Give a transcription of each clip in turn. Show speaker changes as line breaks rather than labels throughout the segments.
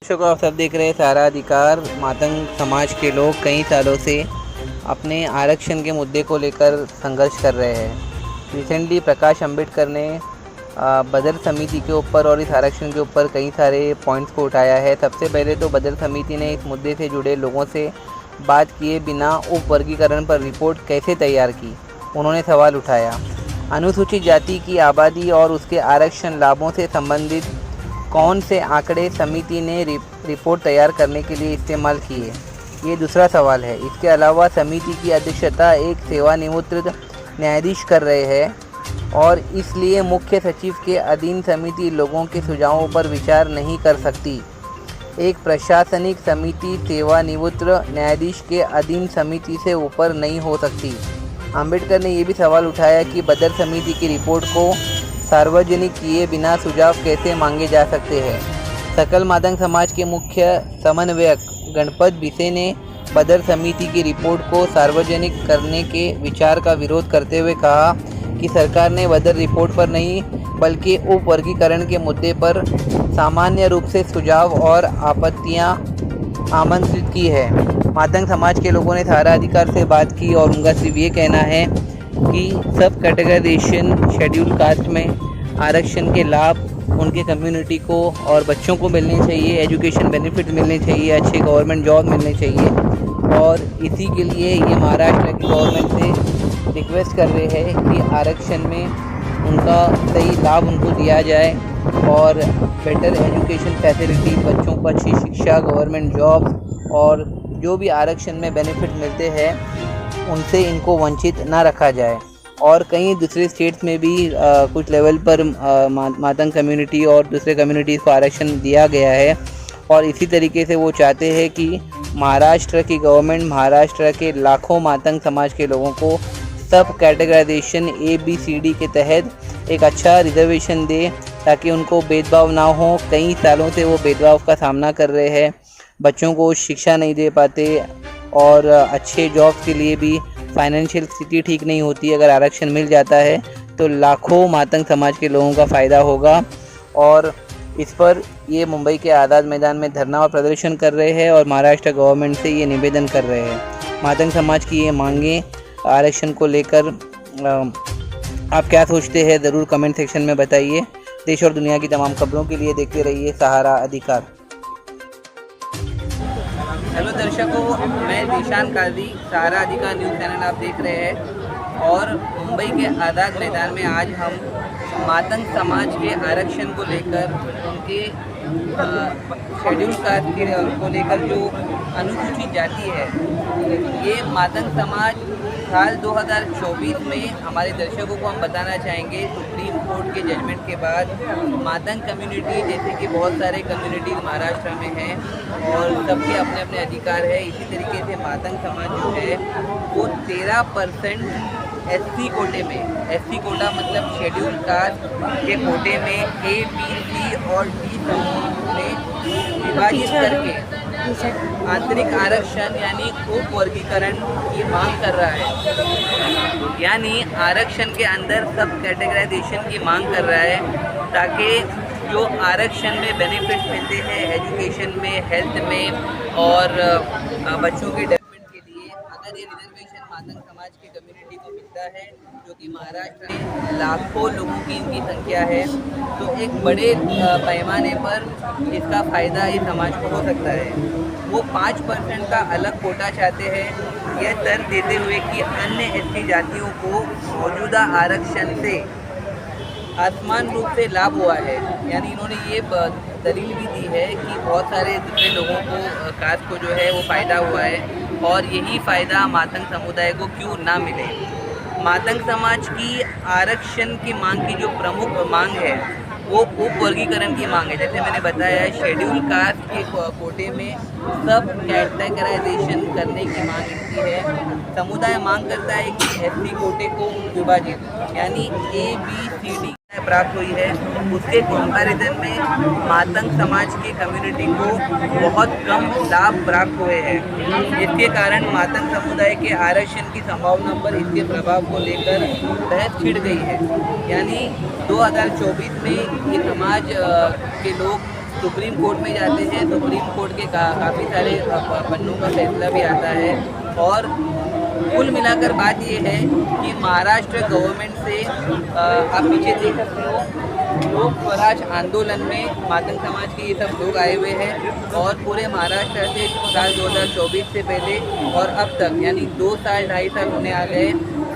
दर्शकों, आप सब देख रहे हैं सारा अधिकार। मातंग समाज के लोग कई सालों से अपने आरक्षण के मुद्दे को लेकर संघर्ष कर रहे हैं। रिसेंटली प्रकाश अंबेडकर ने बदर समिति के ऊपर और इस आरक्षण के ऊपर कई सारे पॉइंट्स को उठाया है। सबसे पहले तो बदर समिति ने इस मुद्दे से जुड़े लोगों से बात किए बिना उप वर्गीकरण पर रिपोर्ट कैसे तैयार की। उन्होंने सवाल उठाया, अनुसूचित जाति की आबादी और उसके आरक्षण लाभों से संबंधित कौन से आंकड़े समिति ने रिपोर्ट तैयार करने के लिए इस्तेमाल किए। ये दूसरा सवाल है। इसके अलावा समिति की अध्यक्षता एक सेवानिवृत्त न्यायाधीश कर रहे हैं और इसलिए मुख्य सचिव के अधीन समिति लोगों के सुझावों पर विचार नहीं कर सकती। एक प्रशासनिक समिति सेवानिवृत्त न्यायाधीश के अधीन समिति से ऊपर नहीं हो सकती। अंबेडकर ने यह भी सवाल उठाया कि बदर समिति की रिपोर्ट को सार्वजनिक किए बिना सुझाव कैसे मांगे जा सकते हैं। सकल मातंग समाज के मुख्य समन्वयक गणपत बिसे ने बदर समिति की रिपोर्ट को सार्वजनिक करने के विचार का विरोध करते हुए कहा कि सरकार ने बदर रिपोर्ट पर नहीं बल्कि उप वर्गीकरण के मुद्दे पर सामान्य रूप से सुझाव और आपत्तियां आमंत्रित की है। मातंग समाज के लोगों ने सारा अधिकार से बात की और उनका सिर्फ ये कहना है कि सब कैटेगराइजेशन शेड्यूल कास्ट में आरक्षण के लाभ उनके कम्युनिटी को और बच्चों को मिलने चाहिए, एजुकेशन बेनिफिट मिलने चाहिए, अच्छे गवर्नमेंट जॉब मिलने चाहिए। और इसी के लिए ये महाराष्ट्र की गवर्नमेंट से रिक्वेस्ट कर रहे हैं कि आरक्षण में उनका सही लाभ उनको दिया जाए और बेटर एजुकेशन फैसिलिटी, बच्चों को अच्छी शिक्षा, गवर्नमेंट जॉब और जो भी आरक्षण में बेनिफिट मिलते हैं उनसे इनको वंचित ना रखा जाए। और कई दूसरे स्टेट्स में भी कुछ लेवल पर मातंग कम्युनिटी और दूसरे कम्युनिटीज़ को आरक्षण दिया गया है और इसी तरीके से वो चाहते हैं कि महाराष्ट्र की गवर्नमेंट महाराष्ट्र के लाखों मातंग समाज के लोगों को सब कैटेगराइजेशन ABCD के तहत एक अच्छा रिजर्वेशन दे ताकि उनको भेदभाव ना हो। कई सालों से वो भेदभाव का सामना कर रहे हैं, बच्चों को शिक्षा नहीं दे पाते और अच्छे जॉब्स के लिए भी फाइनेंशियल स्थिति ठीक नहीं होती। अगर आरक्षण मिल जाता है तो लाखों मातंग समाज के लोगों का फ़ायदा होगा और इस पर ये मुंबई के आज़ाद मैदान में धरना और प्रदर्शन कर रहे हैं और महाराष्ट्र गवर्नमेंट से ये निवेदन कर रहे हैं। मातंग समाज की ये मांगें आरक्षण को लेकर आप क्या सोचते हैं ज़रूर कमेंट सेक्शन में बताइए। देश और दुनिया की तमाम खबरों के लिए देखते रहिए सहारा अधिकार। हेलो दर्शकों, मैं दिशान काजी, सहारा अधिकार न्यूज़ चैनल आप देख रहे हैं और मुंबई के आज़ाद मैदान में आज हम मातंग समाज के आरक्षण को लेकर उनके शेड्यूल कास्ट को लेकर जो अनुसूचित जाति है, ये मातंग समाज साल 2024 में हमारे दर्शकों को हम बताना चाहेंगे सुप्रीम कोर्ट के जजमेंट के बाद मातंग कम्युनिटी जैसे कि बहुत सारे कम्युनिटीज़ महाराष्ट्र में हैं और सबके अपने अपने अधिकार है। इसी तरीके से मातंग समाज जो है वो 13% SC कोटे में, SC कोटा मतलब शेड्यूल कास्ट के कोटे में A, B, C और D समूह में विभाजित करके आंतरिक आरक्षण यानी उप वर्गीकरण की मांग कर रहा है। यानी आरक्षण के अंदर सब कैटेगराइजेशन की मांग कर रहा है ताकि जो आरक्षण में बेनिफिट्स मिलते हैं एजुकेशन में, हेल्थ में और बच्चों के डेवलपमेंट के लिए, अगर ये रिजर्वेशन मातंग समाज की कम्युनिटी को मिलता है जो कि महाराष्ट्र में लाखों लोगों की इनकी संख्या है, तो एक बड़े पैमाने पर इसका फ़ायदा इस समाज को हो सकता है। वो 5% का अलग कोटा चाहते हैं, यह तर्क देते हुए कि अन्य SC जातियों को मौजूदा आरक्षण से आसमान रूप से लाभ हुआ है। यानी इन्होंने ये दलील भी दी है कि बहुत सारे दूसरे लोगों को कास्ट को जो है वो फ़ायदा हुआ है और यही फ़ायदा मातंग समुदाय को क्यों ना मिले। मातंग समाज की आरक्षण की मांग की जो प्रमुख मांग है वो उप वर्गीकरण की मांग है। जैसे मैंने बताया है, शेड्यूल कास्ट के कोटे में सब कैटेगराइजेशन करने की मांग इनकी है। समुदाय मांग करता है कि SC कोटे को विभाजित यानी ABCD प्राप्त हुई है, उसके कंपैरिजन में मातंग समाज की कम्युनिटी को बहुत कम लाभ प्राप्त हुए हैं। इसके कारण मातंग समुदाय के आरक्षण की संभावना पर इसके प्रभाव को लेकर बहस छिड़ गई है। यानी 2024 में ये समाज के लोग सुप्रीम कोर्ट में जाते हैं। सुप्रीम कोर्ट के काफ़ी सारे पन्नों का फैसला भी आता है। और कुल मिलाकर बात ये है कि महाराष्ट्र गवर्नमेंट से आप पीछे देख सकते हो, लोक स्वराज आंदोलन में मातंग समाज के ये सब लोग आए हुए हैं। और पूरे महाराष्ट्र से साल 2024 से पहले और अब तक यानी 2 साल 2.5 साल होने आ गए,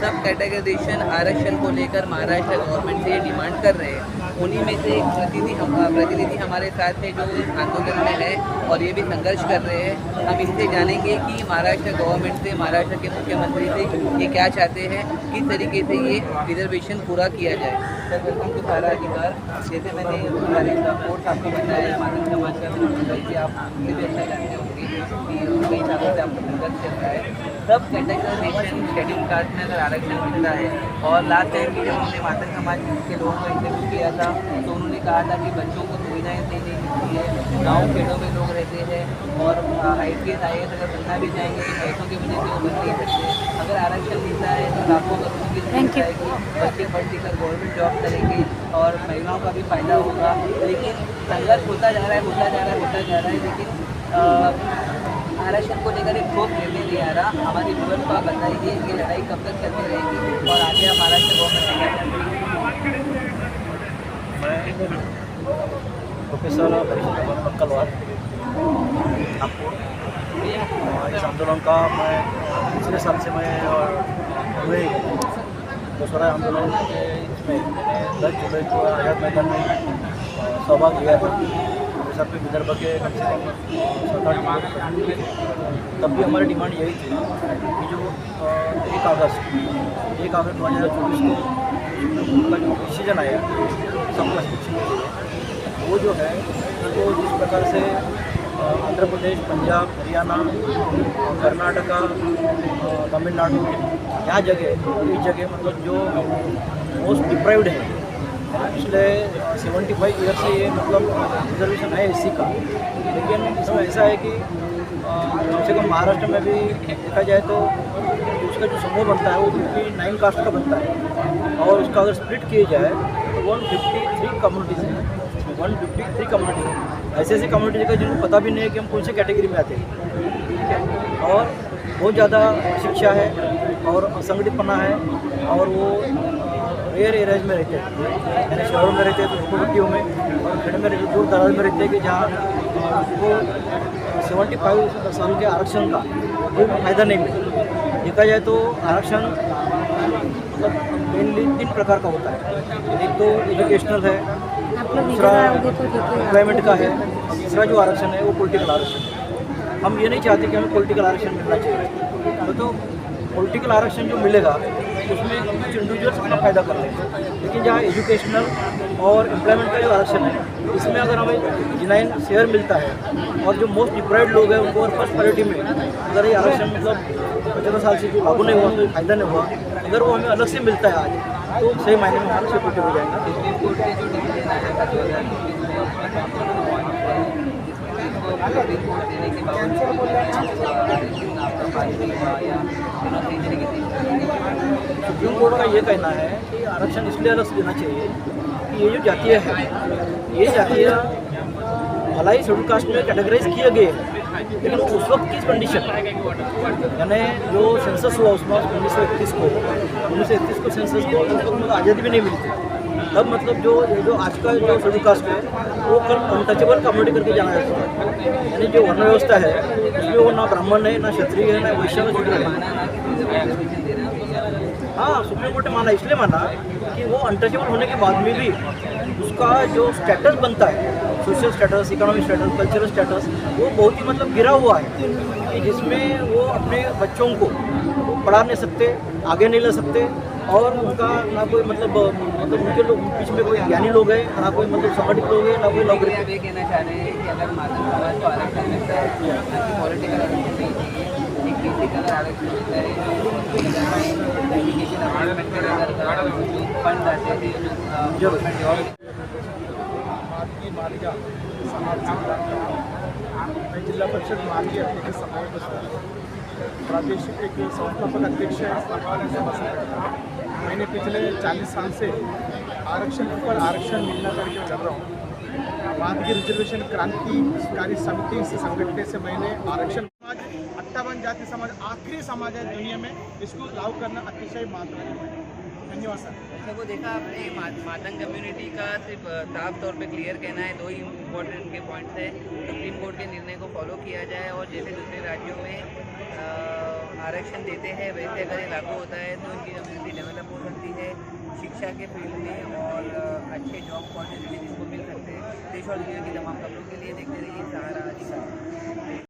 सब कैटेगराइजेशन आरक्षण को लेकर महाराष्ट्र गवर्नमेंट से डिमांड कर रहे हैं। उन्हीं में से एक प्रतिनिधि हमारे साथ है जो इस आंदोलन में है और ये भी संघर्ष कर रहे हैं। हम इनसे जानेंगे कि महाराष्ट्र गवर्नमेंट से, महाराष्ट्र के मुख्यमंत्री से ये क्या चाहते हैं, किस तरीके से ये रिजर्वेशन पूरा किया जाए। सर, वेलकम टू सारा अधिकार। जैसे मैंने कोर्स आपको बताया, मातंग समाज का कि आप मुझे भी अच्छा जानते होंगे कि कई सालों से आपको संघर्ष चल रहा है। सब कैटेगराइजेशन शेड्यूल कास्ट में अगर आरक्षण मिलता है, और लास्ट टाइम भी जब हमने मातंग समाज के लोगों को इंटरव्यू किया था तो उन्होंने कहा था कि बच्चों को सुविधाएँ देनी मिलती है, गाँव खेड़ों में लोग रहते हैं और IPS IAS अगर बनना भी चाहेंगे तो पैसों की वजह से वो बन नहीं सकते। अगर आरक्षण मिलता है तो लाखों करोड़ों की संख्या आएगी, बच्चे पढ़ लिख कर गवर्नमेंट जॉब करेंगे और महिलाओं का भी फायदा होगा। लेकिन संघर्ष होता जा रहा है, लेकिन आरक्षण को लेकर एक ठोस निर्णय नहीं आ रहा। हमारी जीवन को आप बताइए कि लड़ाई कब तक चलती रहेगी और आगे आप महाराष्ट्र गवर्नमेंट से क्या चाहते हैं?
मैं प्रोफेसर पक्कलवार आपको इस आंदोलन का मैं पिछले साल से मैं हुए दशहरा आंदोलन के इसमें 10 जुलाई को आज़ाद मैदान में सहभाग लिया था। मेरे साथ में विदर्भ के कम से कम 7-8 लोग, तब भी हमारी डिमांड यही थी कि जो 1 अगस्त 2024 को का जो डिसीजन आया सब क्लासिफिकेशन के लिए, वो जो है वो जिस प्रकार से आंध्र प्रदेश, पंजाब, हरियाणा, कर्नाटका, तमिलनाडु, यहाँ जगह मतलब जो मोस्ट डिप्राइव्ड है, पिछले 75 ईयर से ये मतलब रिजर्वेशन है एससी का। लेकिन इसमें ऐसा है कि कम से कम महाराष्ट्र में भी देखा जाए तो उसका जो समूह बनता है वो 59 कास्ट का बनता है, और उसका अगर स्प्लिट किया जाए तो 153 कम्युनिटीज़ हैं। 153 कम्युनिटी ऐसे कम्युनिटीज़ का जिनको पता भी नहीं है कि हम कौन से कैटेगरी में आते हैं, ठीक है। और बहुत ज़्यादा शिक्षा है और असंगठितपना है, और वो रेयर एरियाज में रहते हैं, यानी शहरों में रहते हैं तो झोपड़पट्टियों में, और खेड़ में रहते दूर दराज में रहते हैं कि जहाँ वो 75 साल के आरक्षण का कोई फ़ायदा नहीं मिले। देखा जाए तो आरक्षण मतलब मेनली 3 प्रकार का होता है। एक तो एजुकेशनल है, दूसरा एम्प्लॉयमेंट का है, और तीसरा जो आरक्षण है वो पॉलिटिकल आरक्षण है। हम ये नहीं चाहते कि हमें पॉलिटिकल आरक्षण मिलना चाहिए, तो पॉलिटिकल आरक्षण जो मिलेगा उसमें कुछ इंडिविजुअल्स अपना फ़ायदा कर लेंगे। लेकिन जहाँ एजुकेशनल और एम्प्लॉयमेंट का जो आरक्षण है, इसमें अगर हमें जिनाइन शेयर मिलता है और जो मोस्ट डिप्राइव्ड लोग हैं उनको फर्स्ट प्रायोरिटी में अगर ये आरक्षण मतलब 75 साल से जो लागू नहीं हुआ तो फ़ायदा नहीं हुआ, अगर वो हमें अलग से मिलता है आज तो सही मायने में हमारा सिक्योरिटी हो सुप्रीम कोर्ट का ये कहना है कि आरक्षण इसलिए अलग से देना चाहिए कि ये जो जातीय है, ये जातीय भलाई शेड्यूल कास्ट में कैटेगराइज किए गए हैं, लेकिन उस वक्त की कंडीशन यानी जो सेंसस हुआ उसमें 1931 को सेंसस को उस वक्त मतलब आज़ादी भी नहीं मिली थी। तब मतलब जो आज का जो शेड्यूल कास्ट है वो कल अनटचेबल कम्युनिटी करके जाना जाता है, यानी जो वर्ण व्यवस्था है उसमें वो ना ब्राह्मण है, ना क्षत्रिय है, ना वैश्य, ना शूद्र है। हाँ, सुप्रीम कोर्ट ने माना, इसलिए माना कि वो अनटचेबल होने के बाद में भी उसका जो स्टेटस बनता है, social status, economic status, cultural status, वो बहुत ही मतलब गिरा हुआ है कि जिसमें वो अपने बच्चों को पढ़ा नहीं सकते, आगे नहीं ले सकते, और उनका ना कोई मतलब उनके लोग बीच में कोई ज्ञानी लोग हैं, ना कोई मतलब संगठित लोग हैं, ना कोई नौकरी। आप ये कहना चाह रहे हैं कि अगर मातंग समाज को आरक्षण मिलता है, पॉलिटिकल आरक्षण नहीं चाहिए, एक बेसिक अगर आरक्षण मिलता है, फंड आते थे जो
मालिका जिला परिषद माजी अध्यक्ष प्रादेशिक एक संस्थापक अध्यक्ष मैंने पिछले 40 साल से आरक्षण पर आरक्षण मिलना करके लड़ रहा हूँ। मादिगी रिजर्वेशन क्रांतिकारी समिति से संगठन से मैंने आरक्षण समाज 58 जाति समाज आखिरी समाज है दुनिया में, इसको लागू करना अतिशय महत्वपूर्ण है। धन्यवाद सर।
अच्छा, वो देखा आपने मातंग कम्युनिटी का सिर्फ साफ तौर पे क्लियर कहना है, दो ही इम्पोर्टेंट उनके पॉइंट्स है, सुप्रीम कोर्ट के निर्णय को फॉलो किया जाए और जैसे दूसरे राज्यों में आरक्षण देते हैं वैसे अगर ये लागू होता है तो उनकी कम्युनिटी डेवलप हो सकती है, शिक्षा के फील्ड में और अच्छे जॉब अपॉर्चुनिटीज को मिल सकते हैं। देश और दुनिया की तमाम खबरों के लिए देखते रहिए सहारा।